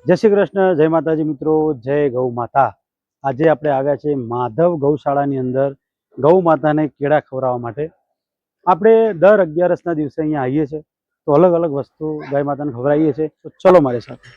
जय श्री कृष्ण, जय माताजी मित्रों, जय गौ माता। आज આપણે આવ્યા છે માધવ ગૌશાળાની અંદર ગૌ માતાને કેળા ખવડાવવા માટે। આપણે દર 11ના દિવસે અહીંયા આવીએ છીએ તો અલગ અલગ વસ્તુ ગાય માતાને ખવડાવીએ છીએ। તો ચલો મારી સાથે।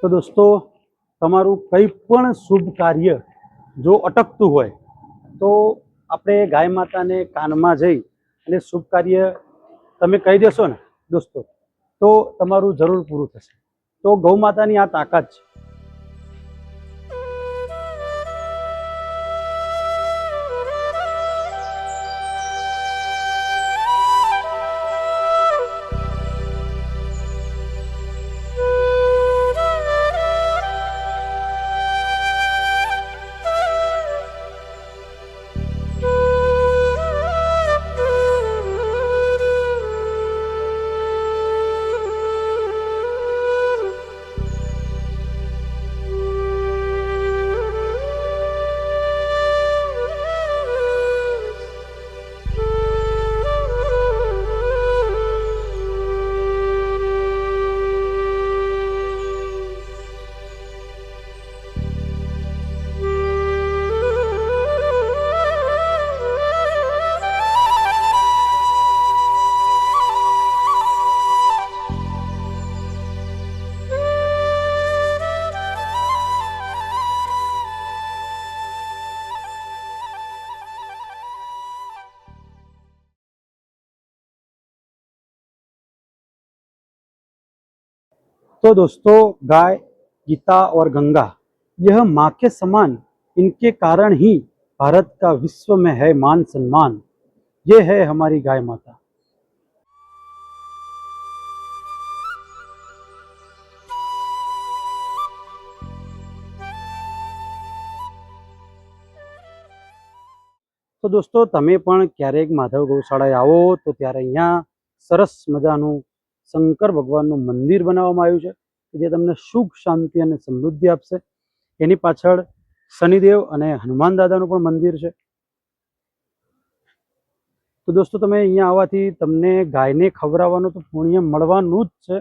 तो दोस्तों, तमारू कई पण शुभ कार्य जो अटकतुं होय तो आपणे गाय माता ने कान में जई अने शुभ कार्य तमे कही देशो ने दोस्तों तो तमारू जरूर पूरुं थशे। तो गौ मातानी आ ताकत छे। तो दोस्तों, गाय, गीता और गंगा यह माँ के समान, इनके कारण ही भारत का विश्व में है मान सम्मान। ये है हमारी गाय माता। तो दोस्तों, तमे पण क्यारेक माधव गौशाळाए आवो तो त्यारे अहींया सरस मजानुं शंकर भगवाननुं मंदिर बनाववामां आव्युं छे जे तमने सुख शांति अने समृद्धि आपशे। एनी पाछळ शनिदेव अने हनुमान दादानुं पण मंदिर छे। तो दोस्तों, तमे अहींया आववाथी तमने गायने खवडाववानुं तो पुण्य मळवानुं ज छे,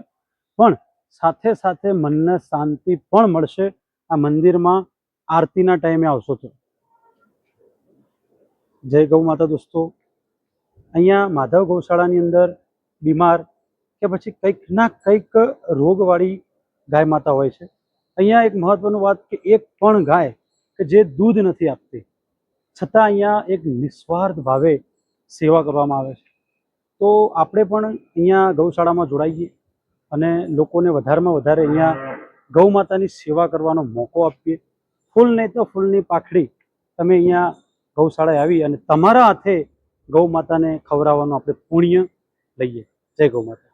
पण साथे साथे मनने शांति पण मळशे आ मंदिरमां आरतीना टाइमे आवशो तो। जय गौ माता। दोस्तों, अहींया माधव गौशाळानी अंदर बीमार के पछी कंईक ना कंईक रोगवाળી गाय माता होय छे। अहींया एक महत्वनी वात के एक पण गाय के जे दूध नथी आपती छतां अहींया एक निस्वार्थ भावे सेवा करवामां आवे छे। तो आपणे पण अहींया गौशाळामां जोडाईए अने लोकोने वधारेमां वधारे अहींया गौ मातानी सेवा करवानो मोको आपीए। फूल नहीं तो फूलनी पाखड़ी तमे अहींया गौशाळाए आवी अने तमारा हाथे गौ माताने खवडाववानुं आपणे पुण्य लईए। जय गौ माता।